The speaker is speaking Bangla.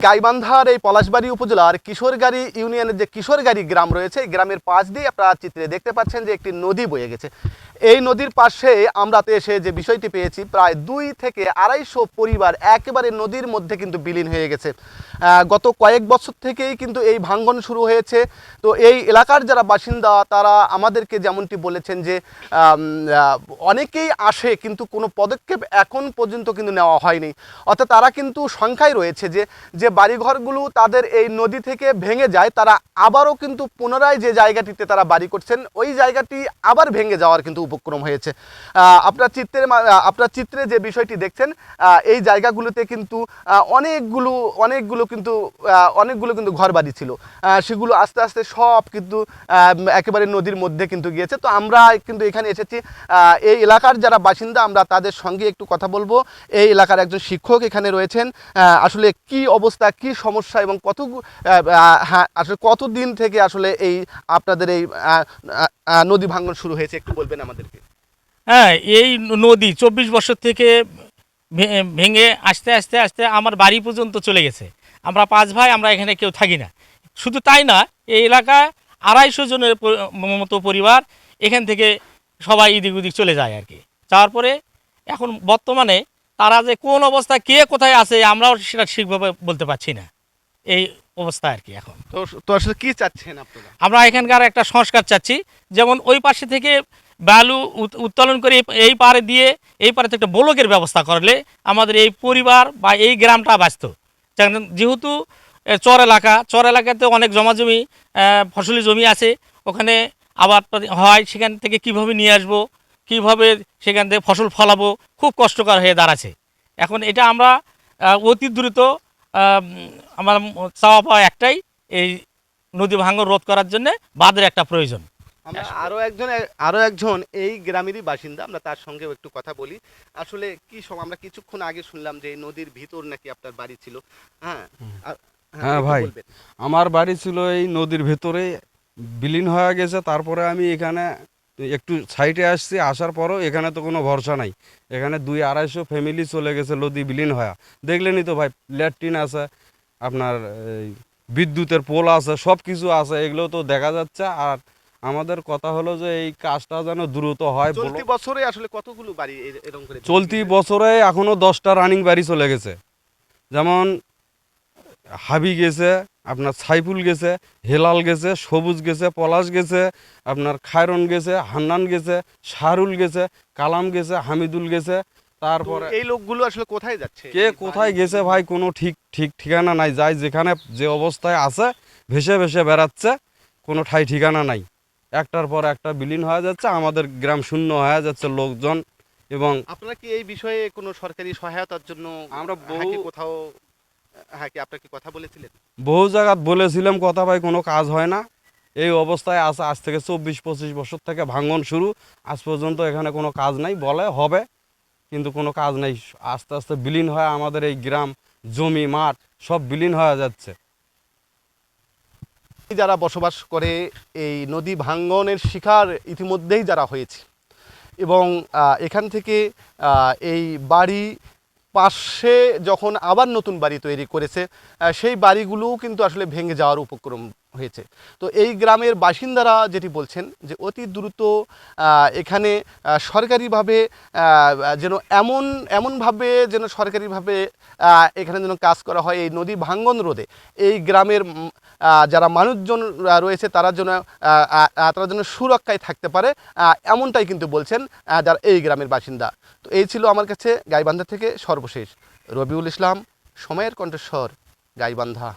গাইবান্ধার এই পলাশবাড়ী উপজেলার কিশোরগাড়ি ইউনিয়নের যে কিশোরগাড়ি গ্রাম রয়েছে, এই গ্রামের পাশ দিয়ে আপনারা চিত্রে দেখতে পাচ্ছেন যে একটি নদী বয়ে গেছে। এই নদীর পাশে আমরা এসে যে বিষয়টি পেয়েছি, প্রায় 2 থেকে 250 পরিবার একেবারে নদীর মধ্যে কিন্তু বিলীন হয়ে গেছে। গত কয়েক বছর থেকেই কিন্তু এই ভাঙ্গন শুরু হয়েছে। তো এই এলাকার যারা বাসিন্দা তারা আমাদেরকে যেমনটি বলেছেন যে অনেকেই আসে কিন্তু কোনো পদক্ষেপ এখন পর্যন্ত কিন্তু নেওয়া হয়নি। অর্থাৎ তারা কিন্তু সংখ্যায় রয়েছে যে বাড়িঘরগুলো তাদের এই নদী থেকে ভেঙে যায়, তারা আবারও কিন্তু পুনরায় যে জায়গাটিতে তারা বাড়ি করছেন ওই জায়গাটি আবার ভেঙে যাওয়ার কিন্তু উপক্রম হয়েছে। আপনার চিত্রে যে বিষয়টি দেখছেন, এই জায়গাগুলোতে কিন্তু অনেকগুলো কিন্তু ঘর বাড়ি ছিল, সেগুলো আস্তে আস্তে সব কিন্তু একেবারে নদীর মধ্যে কিন্তু গিয়েছে। তো আমরা কিন্তু এখানে এসেছি, এই এলাকার যারা বাসিন্দা আমরা তাদের সঙ্গে একটু কথা বলবো। এই এলাকার একজন শিক্ষক এখানে রয়েছেন। আসলে কি অবস্থা, কি সমস্যা এবং আসলে কতদিন থেকে আসলে এই আপনাদের এই নদী ভাঙন শুরু হয়েছে একটু বলবেন আমাদেরকে। হ্যাঁ, এই নদী 24 বছর থেকে ভেঙে আস্তে আস্তে আস্তে আমার বাড়ি পর্যন্ত চলে গেছে। আমরা 5 ভাই, আমরা এখানে কেউ থাকি না। শুধু তাই না, এই এলাকায় 250 জনের মতো পরিবার এখান থেকে সবাই এদিক ওদিক চলে যায় আর কি। যাওয়ার পরে এখন বর্তমানে তারা যে কোন অবস্থায় কে কোথায় আছে আমরাও সেটা ঠিকভাবে বলতে পারছি না। এই অবস্থা আর কি এখন। তো আসলে কি চাচ্ছেন আপনারা? আমরা এখানকার একটা সংস্কার চাচ্ছি, যেমন ওই পাশে থেকে বালু উত্তোলন করে এই পারে দিয়ে এই পারে একটা ব্লকের ব্যবস্থা করলে আমাদের এই পরিবার বা এই গ্রামটা বাঁচত। যেহেতু চর এলাকাতে অনেক জমি ফসলি জমি আছে, ওখানে আবাদ হয়, সেখান থেকে কিভাবে নিয়ে আসবো, কিভাবে সেখান থেকে ফসল ফলাবো, খুব কষ্টকর হয়ে দাঁড়াচ্ছে। এখন এটা আমরা অতি দ্রুত আমার চাওয়া পাওয়া একটাই, এই নদী ভাঙন রোধ করার জন্য বাঁধের একটা প্রয়োজন। আমরা আরো একজন এই গ্রামেরই বাসিন্দা, আমরা তার সঙ্গেও একটু কথা বলি। আসলে আমরা কিছুক্ষণ আগে শুনলাম যে এই নদীর ভিতর নাকি আপনার বাড়ি ছিল। হ্যাঁ হ্যাঁ ভাই, আমার বাড়ি ছিল এই নদীর ভেতরে, বিলীন হয়ে গেছে। তারপরে আমি এখানে একটু সাইডে আসছি, আসার পরও এখানে তো কোনো ভরসা নাই। এখানে 200-250 ফ্যামিলি চলে গেছে নদী বিলীন হয়ে। দেখলেনই তো ভাই, ল্যাট্রিন আছে, আপনার বিদ্যুতের পোল আছে, সব কিছু আছে, এগুলো তো দেখা যাচ্ছে। আর আমাদের কথা হলো যে এই কাজটা যেন দ্রুত হয়। চলতি বছরে আসলে কতগুলো বাড়ি এরকম করে? চলতি বছরে এখনো 10টা রানিং বাড়ি চলে গেছে। যেমন হাবি গেছে, আপনার সাইফুল গেছে, হেলাল গেছে, সবুজ গেছে, পলাশ গেছে, আপনার খায়রন গেছে, হান্নান গেছে, শাহরুল গেছে, কালাম গেছে, হামিদুল গেছে। তারপরে এই লোকগুলো আসলে কোথায় যাচ্ছে, কে কোথায় গেছে ভাই কোনো ঠিক ঠিকানা নাই। যাই যেখানে যে অবস্থায় আছে ভেসে ভেসে বেড়াচ্ছে, কোনো ঠাই ঠিকানা নাই। একটার পর একটা বিলীন হয়ে যাচ্ছে, আমাদের গ্রাম শূন্য হয়ে যাচ্ছে লোকজন। এবং আপনারা কি এই বিষয়ে কোনো সরকারি সহায়তার জন্য আমরা কোথাও কি আপনাকে কথা বলেছিলেন? বহু জায়গা বলেছিলাম কথা, ভাই কোনো কাজ হয় না। এই অবস্থায় আছে আজ থেকে 24-25 বছর থেকে ভাঙন শুরু, আজ পর্যন্ত এখানে কোনো কাজ নাই। বলে হবে, কিন্তু কোনো কাজ নেই। আস্তে আস্তে বিলীন হয় আমাদের এই গ্রাম, জমি মাঠ সব বিলীন হয়ে যাচ্ছে। যারা বসবাস করে এই নদী ভাঙ্গনের শিকার ইতিমধ্যেই যারা হয়েছে, এবং এখান থেকে এই বাড়ি পাশে যখন আবার নতুন বাড়ি তৈরি করেছে, সেই বাড়িগুলোও কিন্তু আসলে ভেঙে যাওয়ার উপক্রম হয়েছে। তো এই গ্রামের বাসিন্দারা যেটি বলছেন যে অতি দ্রুত এখানে সরকারিভাবে যেন এমনভাবে যেন সরকারিভাবে এখানে যেন কাজ করা হয় এই নদী ভাঙ্গন রোধে। এই গ্রামের যারা মানুষজন রয়েছে তারা যেন সুরক্ষায় থাকতে পারে, এমনটাই কিন্তু বলছেন যারা এই গ্রামের বাসিন্দা। তো এই ছিল আমার কাছে গাইবান্ধা থেকে সর্বশেষ। রবিউল ইসলাম, সময়ের কণ্ঠস্বর, গাইবান্ধা।